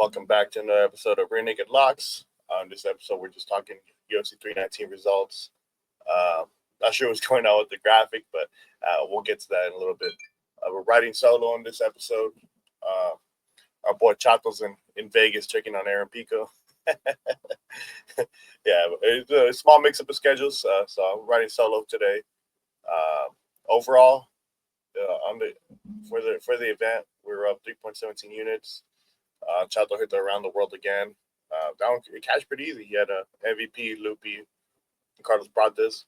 Welcome back to another episode of Rear Naked Locks. On this episode, we're just talking UFC 319 results. Not sure what's going on with the graphic, but we'll get to that in a little bit. We're riding solo on this episode. Our boy Chato's in Vegas checking on Aaron Pico. Yeah, it's a small mix-up of schedules, so I'm riding solo today. Overall, for the event, we were up 3.17 units. Chato hit the around the world again. That one it cashed pretty easy. He had a MVP, Lupi, and Carlos Prates.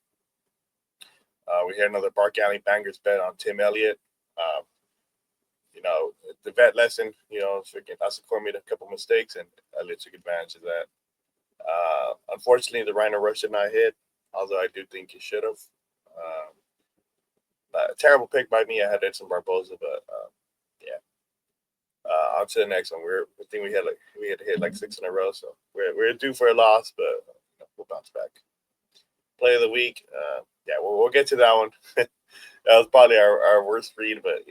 We had another Bark Alley Bangers bet on Tim Elliott. The vet lesson, freaking Asakor made a couple mistakes, and Elliott took advantage of that. Unfortunately, the Rhino Rush did not hit, although I do think he should have. A terrible pick by me. I had Edson Barboza, but yeah. On to the next one. I think we had hit like 6 in a row, so we're due for a loss, but we'll bounce back. Play of the week. Yeah, we'll get to that one. That was probably our worst read, but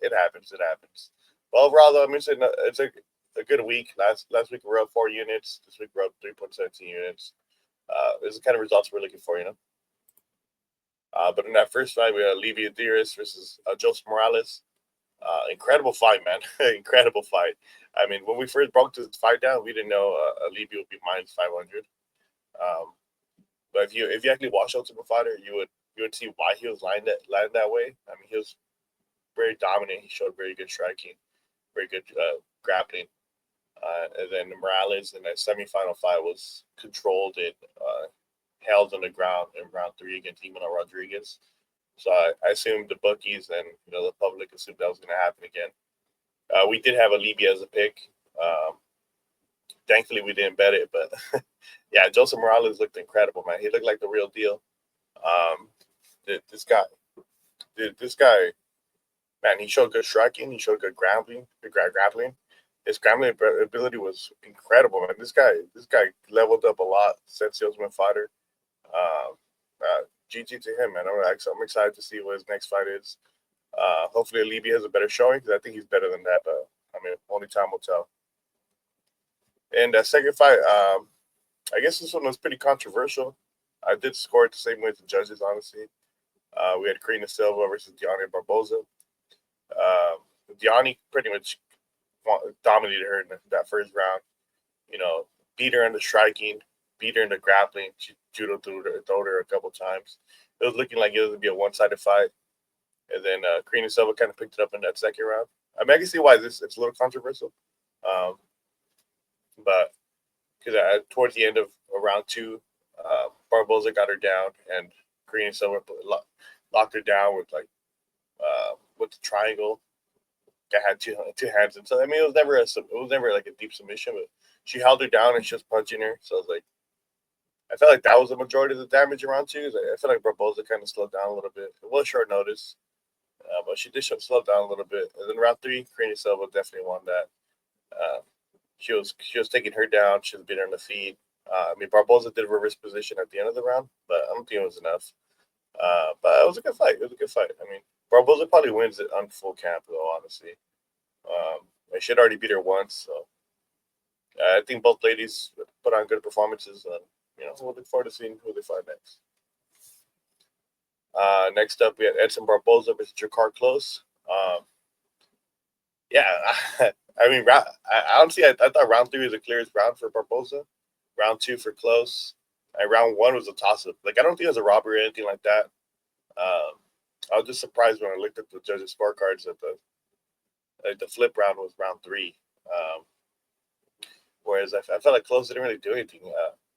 it happens. It happens. But overall, though, I mean, it's a good week. Last week we were up 4 units. This week we're up 3.17 units. This is the kind of results we're looking for, But in that first fight, we had Levy Adiris versus Joseph Morales. Incredible fight, man. Incredible fight. I mean, when we first broke this fight down, we didn't know Levy would be minus 500. But if you actually watch Ultimate Fighter, you would see why he was lined that way. I mean, he was very dominant. He showed very good striking, very good grappling. And then Morales in that semifinal fight was controlled and held on the ground in round 3 against Imano Rodriguez. So I assumed the bookies and the public assumed that was going to happen again. We did have a Libya as a pick. Thankfully, we didn't bet it, but yeah, Joseph Morales looked incredible, man. He looked like the real deal. This guy, man, he showed good striking. He showed good grappling. His grappling ability was incredible, man. This guy leveled up a lot since he was my fighter. GG to him, man. I'm excited to see what his next fight is. Hopefully, Libya has a better showing because I think he's better than that. But I mean, only time will tell. And that second fight, I guess this one was pretty controversial. I did score it the same way as the judges, honestly. We had Karina Silva versus Diana Barboza. Diana pretty much dominated her in that first round. Beat her in the striking, beat her in the grappling. She judo threw her a couple times. It was looking like it was going to be a one-sided fight. And then Karina Silva kind of picked it up in that second round. I mean, I can see why it's a little controversial. But because towards the end of round 2, Barboza got her down, and Karina Silva locked her down with the triangle. I had two hands, and so I mean it was never like a deep submission, but she held her down and she was punching her. So I felt like that was the majority of the damage in round 2. I felt like Barboza kind of slowed down a little bit. It was short notice, but she did slow down a little bit. And then round 3, Karina Silva definitely won that. She was taking her down. She was beating her on the feet. I mean, Barboza did reverse position at the end of the round, but I don't think it was enough. But it was a good fight. I mean, Barboza probably wins it on full camp, though, honestly. I should already beat her once, so I think both ladies put on good performances. We'll look forward to seeing who they fight next. Next up, we had Edson Barboza versus Jakar Close. Yeah, I mean, honestly, I thought round 3 was the clearest round for Barboza. Round 2 for Close. And round 1 was a toss-up. I don't think it was a robbery or anything like that. I was just surprised when I looked at the judges' scorecards that the flip round was round 3. Whereas I felt like Close didn't really do anything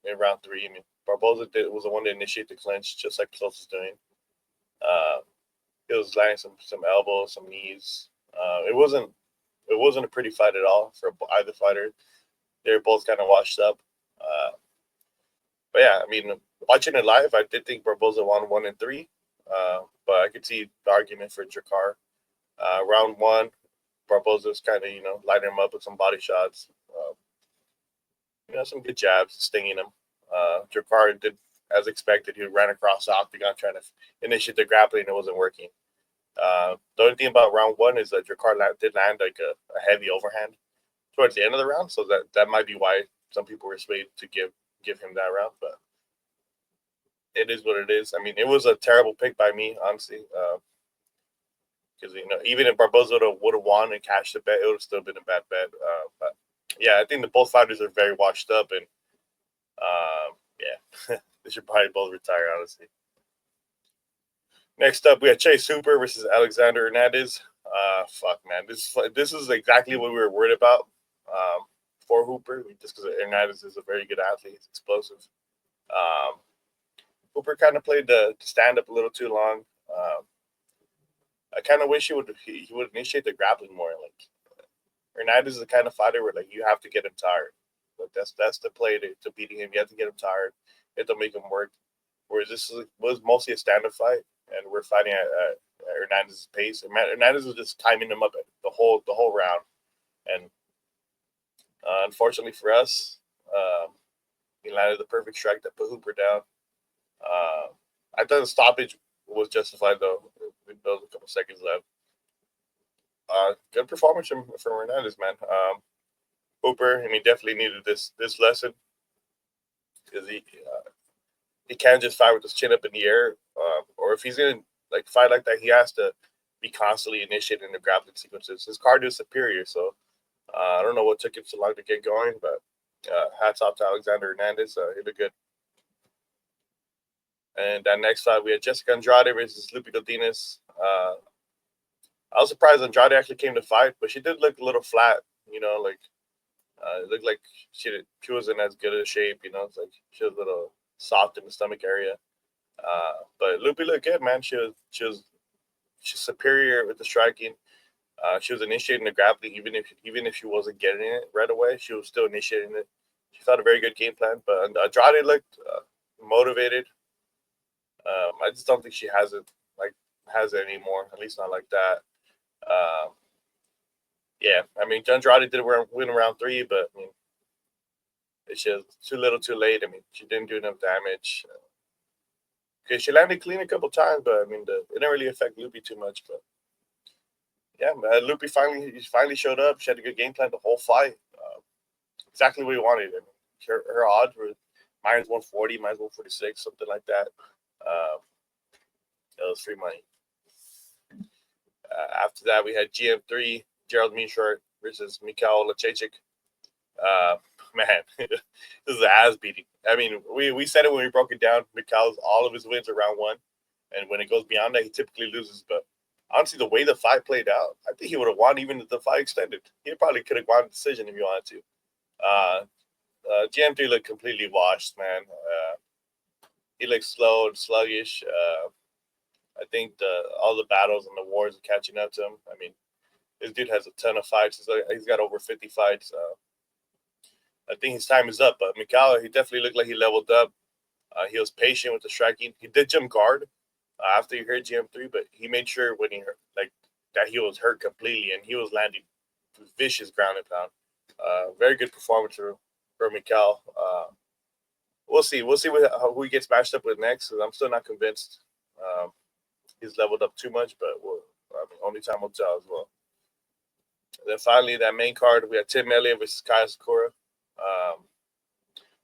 in round 3. I mean, Barboza was the one to initiate the clinch, just like Close was doing. He was landing some elbows, some knees. It wasn't a pretty fight at all for either fighter. They were both kind of washed up. But yeah, I mean, watching it live, I did think Barboza won 1 and 3. But I could see the argument for Jakar. Round 1, Barboza's kind of, lighting him up with some body shots. Some good jabs, stinging him. Jakar did, as expected, he ran across the octagon trying to initiate the grappling. It wasn't working. The only thing about round 1 is that Jakar did land like a heavy overhand. towards the end of the round, so that might be why some people were swayed to give him that round. But it is what it is. I mean, it was a terrible pick by me, honestly, because even if Barboza would have won and cashed the bet, it would have still been a bad bet. But yeah, I think the both fighters are very washed up, and yeah, they should probably both retire, honestly. Next up, we had Chase Hooper versus Alexander Hernandez. Fuck, man, this is exactly what we were worried about for Hooper, just because Hernandez is a very good athlete. He's explosive. Hooper kind of played the stand up a little too long. I kind of wish he would initiate the grappling more. Like Hernandez is the kind of fighter where like you have to get him tired. Like that's the play to beating him. You have to get him tired. You have to make him work. Whereas this was mostly a stand-up fight, and we're fighting at Hernandez's pace. And Hernandez was just timing him up the whole round. And unfortunately for us, he landed the perfect strike that put Hooper down. I thought the stoppage was justified, though. There was a couple seconds left. Good performance from Hernandez, man. Hooper, I mean, definitely needed this lesson because he can't just fight with his chin up in the air. Or if he's gonna like fight like that, he has to be constantly initiating the grappling sequences. His cardio is superior, so I don't know what took him so long to get going, but hats off to Alexander Hernandez. He looked good. And that next fight, we had Jessica Andrade versus Lupi Godinez. I was surprised Andrade actually came to fight, but she did look a little flat. Like it looked like she wasn't as good a shape. It's like she was a little soft in the stomach area. But Lupi looked good, man. She's superior with the striking. She was initiating the grappling, even if she wasn't getting it right away, she was still initiating it. She thought a very good game plan, but Andrade looked motivated. I just don't think she has it anymore. At least not like that. Yeah, I mean, Andrade did win round 3, but I mean, it's just too little, too late. I mean, she didn't do enough damage. Okay, she landed clean a couple times, but I mean, it didn't really affect Lupi too much. But yeah, Lupi finally showed up. She had a good game plan the whole fight. Exactly what we wanted. I mean, her odds were minus 140, minus 146, something like that. That was free money. After that, we had GM3, Gerald Meeshart versus Mikhail Lachechik. Man, this is an ass beating. I mean, we said it when we broke it down. Mikhail's all of his wins are round 1, and when it goes beyond that, he typically loses. But honestly, the way the fight played out, I think he would have won even if the fight extended. He probably could have won the decision if he wanted to. GM3 looked completely washed, man. He looked slow and sluggish. I think all the battles and the wars are catching up to him. I mean, this dude has a ton of fights. He's got over 50 fights. I think his time is up. But Mikhail, he definitely looked like he leveled up. He was patient with the striking. He did jump guard after he hurt GM3, but he made sure when he hurt, like that he was hurt completely, and he was landing vicious ground and pound. Very good performance for Mikhail. We'll see. We'll see who he gets matched up with next. I'm still not convinced. He's leveled up too much, but only time will tell as well. And then finally, that main card, we had Tim Elliott versus Kaya Sakura.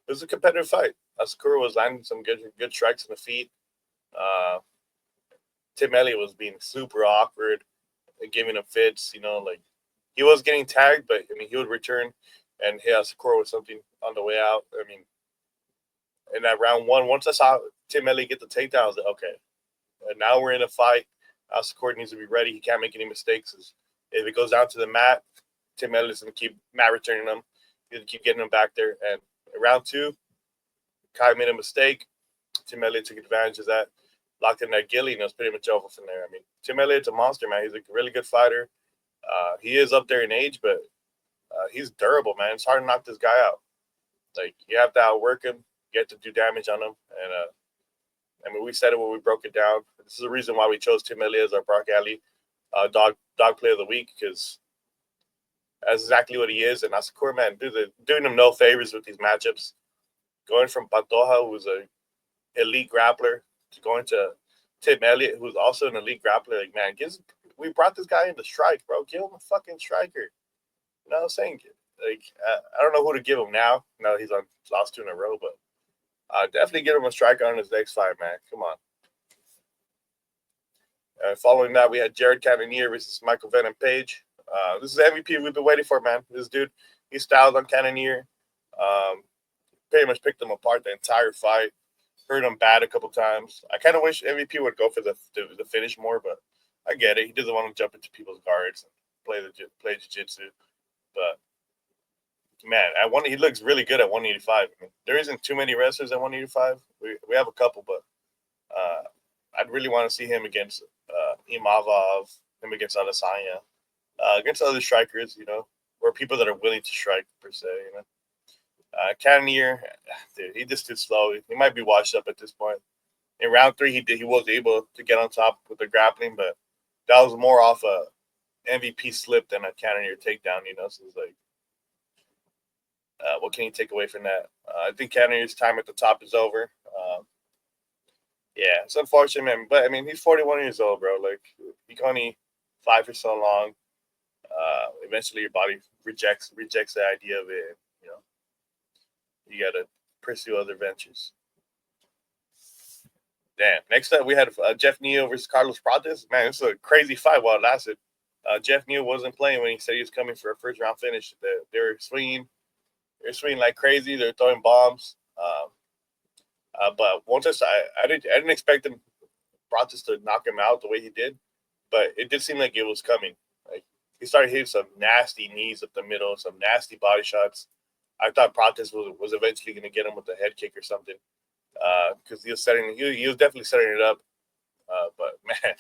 It was a competitive fight. Sakura was landing some good strikes in the feet. Tim Elliott was being super awkward and giving him fits. Like he was getting tagged, but I mean, he would return and hit Sakura with something on the way out. I mean, in that round 1, once I saw Tim Elliott get the takedown, I was like, okay. And now we're in a fight. Sakura needs to be ready. He can't make any mistakes. If it goes down to the mat, Tim Elliott's going to keep mat returning them. He's going to keep getting them back there. And in round 2, Kai made a mistake. Tim Elliott took advantage of that, locked in that gilly, and it was pretty much over from there. I mean, Tim Elliott's a monster, man. He's a really good fighter. He is up there in age, but he's durable, man. It's hard to knock this guy out. Like, you have to outwork him. You have to do damage on him. And, I mean, we said it when we broke it down. This is the reason why we chose Tim Elliott as our Brock Alley dog play of the week, because that's exactly what he is. And Sakura, man, doing him no favors with these matchups. Going from Pantoja, who's an elite grappler, to going to Tim Elliott, who's also an elite grappler. Like, man, we brought this guy in to strike, bro. Give him a fucking striker. You know what I'm saying? Like I don't know who to give him now. Now that he's on lost 2 in a row, but definitely give him a striker on his next fight, man. Come on. Following that, we had Jared Cannonier versus Michael Venom Page. This is the MVP we've been waiting for, man. This dude, he styled on Cannonier. Pretty much picked him apart the entire fight. Hurt him bad a couple times. I kind of wish MVP would go for the finish more, but I get it. He doesn't want to jump into people's guards and play jiu-jitsu. But man, he looks really good at 185. I mean, there isn't too many wrestlers at 185. We have a couple, but I'd really want to see him against Imavov, him against Adesanya, against other strikers, or people that are willing to strike per se. Cannonier, dude, he just too slow. He might be washed up at this point. In round 3, he was able to get on top with the grappling, but that was more off a MVP slip than a Cannonier takedown. So it's like, what can you take away from that? I think Cannonier's time at the top is over. Yeah, it's unfortunate, man. But I mean, he's 41 years old, bro. Like, you can only fight for so long. Eventually, your body rejects the idea of it. You got to pursue other ventures. Damn. Next up, we had Jeff Neal versus Carlos Prates. Man, it's a crazy fight while it lasted. Jeff Neal wasn't playing when he said he was coming for a first-round finish. They were swinging. They're swinging like crazy. They're throwing bombs. But once I didn't expect Prates to knock him out the way he did, but it did seem like it was coming. Like, he started hitting some nasty knees up the middle, some nasty body shots. I thought Prates was eventually going to get him with a head kick or something, because he was definitely setting it up. But man,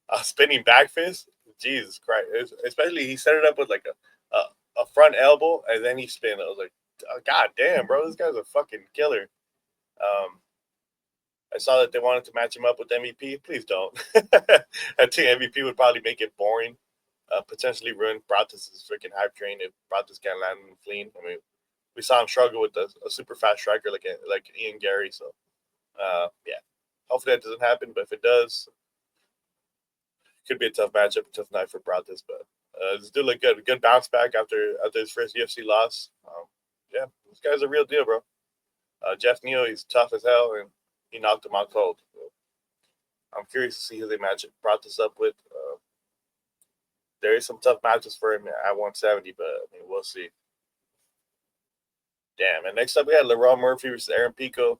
a spinning back fist, Jesus Christ! Especially he set it up with like a front elbow and then he spin. I was like, oh, God damn, bro, this guy's a fucking killer. I saw that they wanted to match him up with MVP. Please don't. I think MVP would probably make it boring, potentially ruin Prates' freaking hype train if Prates can't land clean. I mean, we saw him struggle with a super fast striker like Ian Gary. So, yeah, hopefully that doesn't happen. But if it does, it could be a tough matchup, a tough night for Prates. But this dude looked good. A good bounce back after his first UFC loss. Yeah, this guy's a real deal, bro. Jeff Neal, he's tough as hell, and he knocked him out cold. I'm curious to see who they match Prates up with. There is some tough matches for him at 170, but I mean, we'll see. Damn. And next up, we had Lerone Murphy versus Aaron Pico.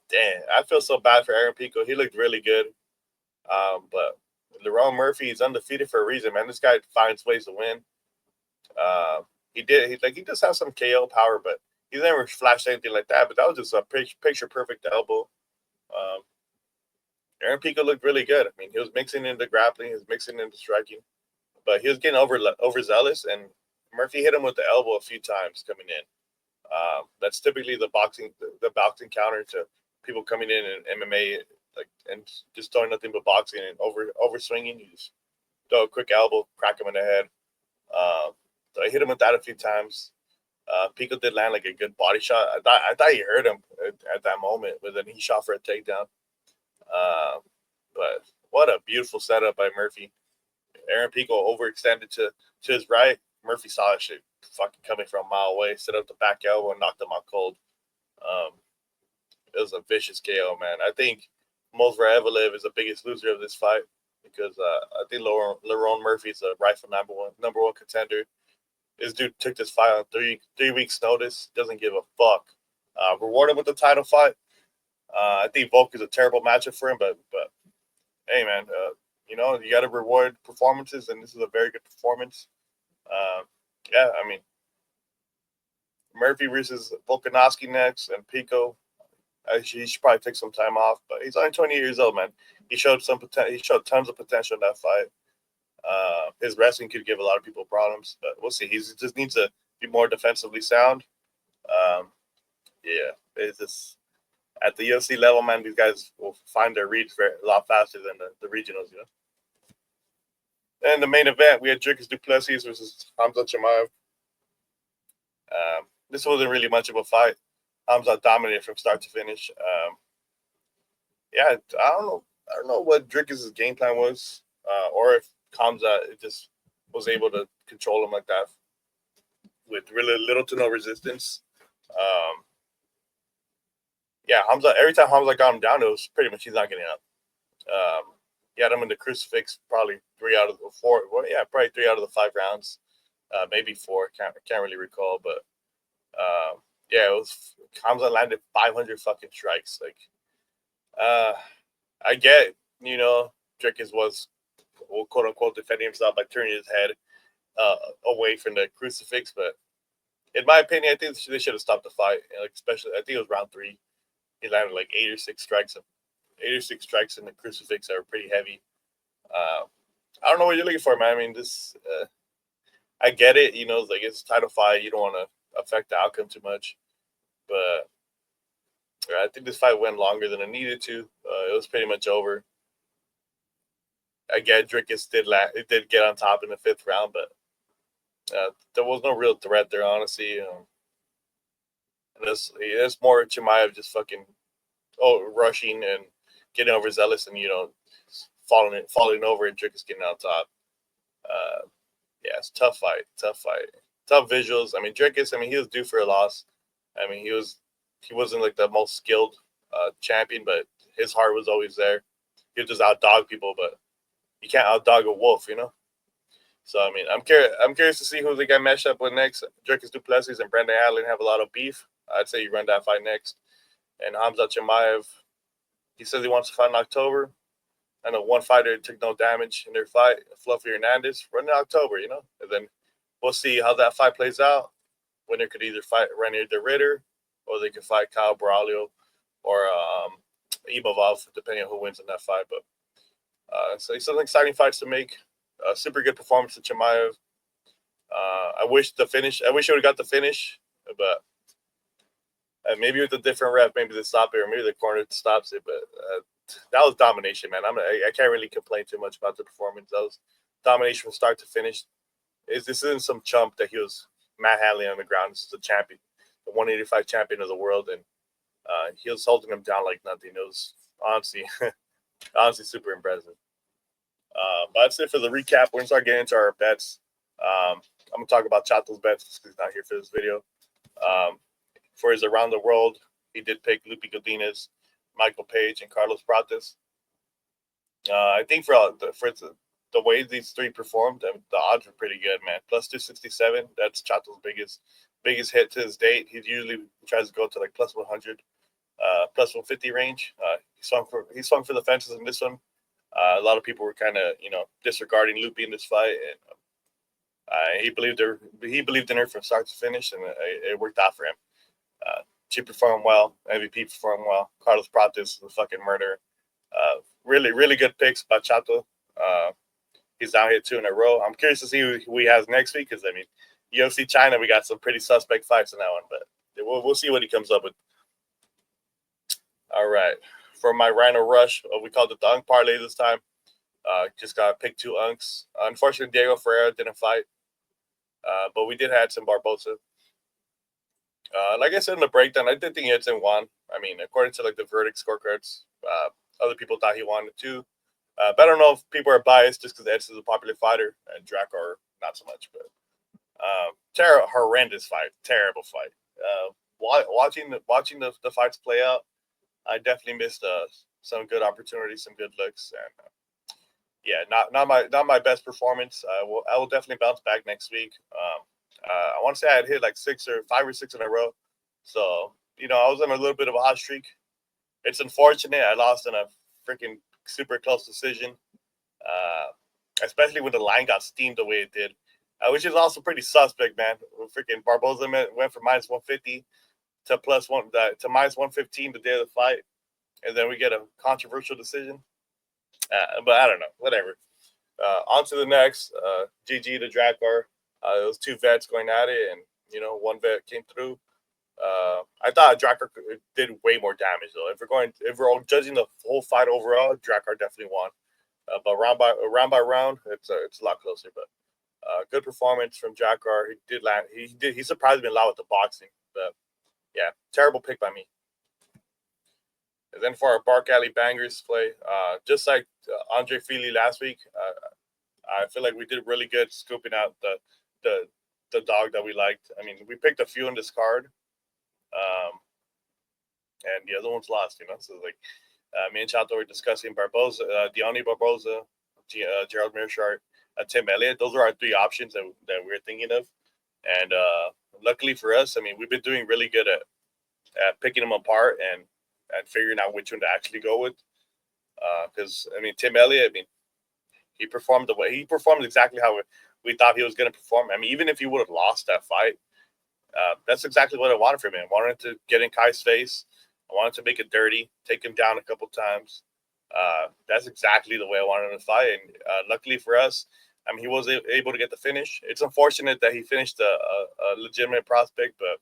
Damn, I feel so bad for Aaron Pico. He looked really good. But Lerone Murphy is undefeated for a reason, man. This guy finds ways to win. He does have some KO power, but he's never flashed anything like that. But that was just a picture perfect elbow. Aaron Pico looked really good. I mean, he was mixing in the grappling, he was mixing in the striking, but he was getting overzealous, and Murphy hit him with the elbow a few times coming in. That's typically the boxing counter to people coming in MMA, and just throwing nothing but boxing and over swinging. You just throw a quick elbow, crack him in the head. So I hit him with that a few times. Pico did land like a good body shot. I thought he hurt him at that moment, but then he shot for a takedown. But what a beautiful setup by Murphy. Aaron Pico overextended to his right. Murphy saw that shit fucking coming from a mile away, set up the back elbow and knocked him out cold. It was a vicious KO, man. I think Movsar Evelev is the biggest loser of this fight because I think Lerone Murphy is a rightful number one contender. This dude took this fight on 3 weeks' notice. Doesn't give a fuck. Reward him with the title fight. I think Volk is a terrible matchup for him, but hey, man, you got to reward performances, and this is a very good performance. Yeah, I mean, Murphy versus Volkanovski next, and Pico. He should probably take some time off, but he's only 20 years old, man. He showed he showed tons of potential in that fight. His wrestling could give a lot of people problems, but we'll see. He just needs to be more defensively sound. Yeah, it's just at the UFC level, man. These guys will find their reads a lot faster than the regionals, And the main event, we had Dricus du Plessis versus Khamzat Chimaev. This wasn't really much of a fight. Khamzat dominated from start to finish. Yeah, I don't know what Dricus' game plan was, or if Khamzat just was able to control him like that. with really little to no resistance. Yeah, Khamzat, every time Khamzat got him down, it was pretty much he's not getting up. He had him in the crucifix probably 3 out of the 4. Well, yeah, probably 3 out of the 5 rounds, maybe 4. Can't really recall, but yeah, it was Khamzat landed 500 fucking strikes. Like, I get, Dricus was, quote unquote, defending himself by turning his head away from the crucifix, but in my opinion, I think they should have stopped the fight. Like, especially, I think it was round 3. He landed like 8 or 6 strikes. 8 or 6 strikes in the crucifix that were pretty heavy. I don't know what you're looking for, man. I mean, this, I get it. Like, it's a title fight. You don't want to affect the outcome too much, but I think this fight went longer than it needed to. It was pretty much over. I get Dricus did get on top in the 5th round, but there was no real threat there, honestly. It's more Chimaev just fucking rushing and getting overzealous and falling over and Dricus getting on top. Yeah, it's a tough fight, tough visuals. I mean, Dricus, he was due for a loss. I mean, he wasn't like the most skilled champion, but his heart was always there. He would just outdog people, but you can't outdog a wolf, So I mean, I'm curious to see who they got matched up with next. Dricus du Plessis and Brendan Allen have a lot of beef. I'd say you run that fight next. And Khamzat Chimaev, he says he wants to fight in October. I know one fighter took no damage in their fight, Fluffy Hernandez, run in October, And then we'll see how that fight plays out. Winner could either fight Renier de Ritter, or they could fight Kyle Braulio or Imavov, depending on who wins in that fight. But so some exciting fights to make. Super good performance to Chimaev. I wish I would have got the finish, but maybe with a different ref, maybe they stop it, or maybe the corner stops it. But that was domination, man. I can't really complain too much about the performance. That was domination from start to finish. This isn't some chump that he was manhandling on the ground. This is a champion, the 185 champion of the world, and he was holding him down like nothing. It was honestly super impressive. But that's it for the recap. We're gonna start getting into our bets. I'm gonna talk about Chato's bets because he's not here for this video. For his around the world, he did pick Lupe Godinez, Michael Page, and Carlos Prates. I think for the way these 3 performed, the odds were pretty good, man. Plus 267. That's Chato's biggest hit to his date. He usually tries to go to like plus 100, plus 150 range. He swung for the fences in this one. A lot of people were kind of disregarding Lupe in this fight, and he believed in her from start to finish, and it worked out for him. She performed well. MVP performed well. Carlos Prates is a fucking murderer. Really, really good picks by Chato. He's down here 2 in a row. I'm curious to see who he has next week because, UFC China, we got some pretty suspect fights in that one, but we'll see what he comes up with. All right. For my Rhino Rush, we called it the Unk Parlay this time. Just got to pick 2 Unks. Unfortunately, Diego Ferreira didn't fight, but we did have some Barbosa. Like I said in the breakdown, I did think Edson won. According to the verdict scorecards, other people thought he won it too. But I don't know if people are biased just because Edson's a popular fighter and Drakkar not so much. But horrendous fight, terrible fight. Watching the fights play out, I definitely missed some good opportunities, some good looks, and yeah, not my best performance. I will definitely bounce back next week. I want to say I had hit like 5 or 6 in a row, so I was on a little bit of a hot streak. It's unfortunate I lost in a freaking super close decision, especially when the line got steamed the way it did, which is also pretty suspect, man. Freaking Barbosa went from minus 150 to minus 115 the day of the fight, and then we get a controversial decision. But I don't know, whatever. On to the next. GG to Drakkar. It was 2 vets going at it, and one vet came through. I thought Drakkar did way more damage though. If we're judging the whole fight overall, Drakkar definitely won. But round by round, it's a lot closer. But good performance from Drakkar. He did land. He surprised me a lot with the boxing. But yeah, terrible pick by me. And then for our Bark Alley Bangers play, just like Andre Feely last week, I feel like we did really good scooping out the the dog that we liked. I mean, we picked a few in this card, and the other ones lost. So like me and Chato were discussing Barboza, Deoni Barboza, Gerald Mearshart, Tim Elliott. Those are our three options that we're thinking of, and luckily for us, I mean, we've been doing really good at picking them apart and figuring out which one to actually go with. Because I mean, Tim Elliott, I mean, he performed exactly how we thought he was going to perform. I mean, even if he would have lost that fight, that's exactly what I wanted from him. I wanted to get in Kai's face. I wanted to make it dirty, take him down a couple times. That's exactly the way I wanted him to fight. And luckily for us, I mean, he was able to get the finish. It's unfortunate that he finished a legitimate prospect, but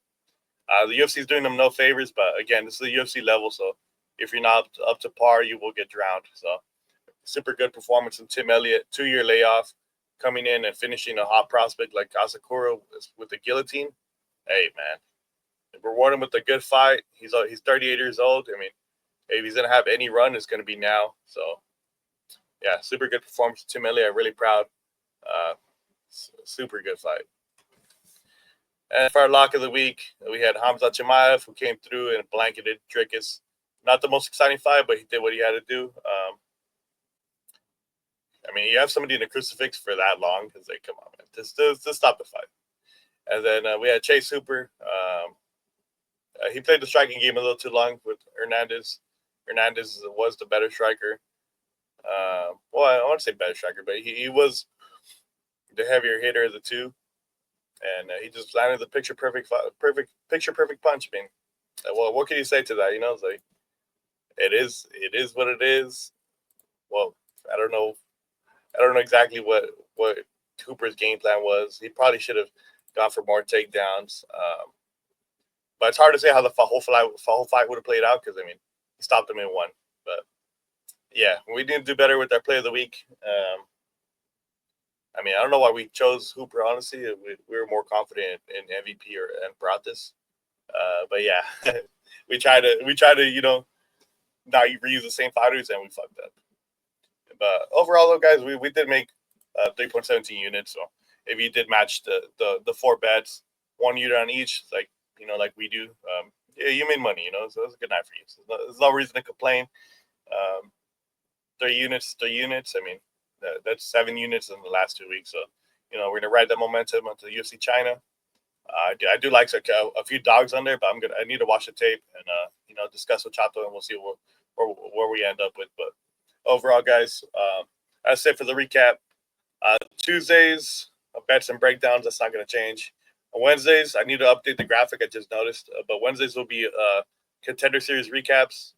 the UFC is doing them no favors. But again, this is the UFC level, so if you're not up to par, you will get drowned. So super good performance from Tim Elliott, 2-year layoff, coming in and finishing a hot prospect like Asakura with the guillotine. Hey, man, reward him with a good fight. He's 38 years old. I mean, if he's going to have any run, it's going to be now. So, yeah, super good performance from Tim Elliott. I'm really proud. Super good fight. And for our lock of the week, we had Khamzat Chimaev, who came through and blanketed Dricus. Not the most exciting fight, but he did what he had to do. I mean, you have somebody in a crucifix for that long. It's like, come on, man. Just stop the fight. And then we had Chase Hooper. He played the striking game a little too long with Hernandez. Hernandez was the better striker. Well, I want to say better striker, but he was the heavier hitter of the two. And he just landed the picture perfect punch. I mean, well, what can you say to that? It's like it is what it is. Well, I don't know exactly what Hooper's game plan was. He probably should have gone for more takedowns. But it's hard to say how the whole fight would have played out because I mean, he stopped him in one. But yeah, we need to do better with our play of the week. I mean, I don't know why we chose Hooper. Honestly, we were more confident in MVP and Pratis. But yeah, we try to not reuse the same fighters, and we fucked up. But overall, though, guys, we did make 3.17 units. So if you did match the 4 bets, 1 unit on each, like like we do, yeah, you made money. So it was a good night for you. So there's no reason to complain. 3 units. I mean, that's 7 units in the last 2 weeks. So we're gonna ride that momentum onto the UFC China. I do like a few dogs on there, but I need to watch the tape and discuss with Chato, and we'll see where we end up with. But overall, guys, that's it for the recap. Tuesdays, bets and breakdowns. That's not going to change. On Wednesdays, I need to update the graphic. I just noticed, but Wednesdays will be Contender Series recaps.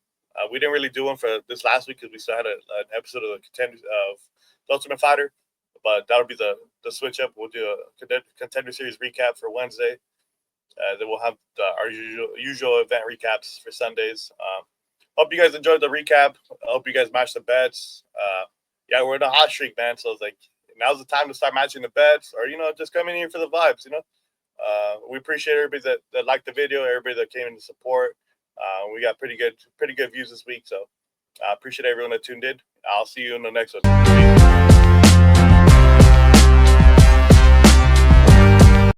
We didn't really do one for this last week because we still had an episode of the Ultimate Fighter, but that'll be the switch up. We'll do a Contender Series recap for Wednesday. Then we'll have our usual event recaps for Sundays. Hope you guys enjoyed the recap. I hope you guys matched the bets. Yeah, we're in a hot streak, man. So it's like now's the time to start matching the bets, or just come in here for the vibes. We appreciate everybody that liked the video, everybody that came in to support. We got pretty good views this week, so I appreciate everyone that tuned in. I'll see you in the next one. Peace.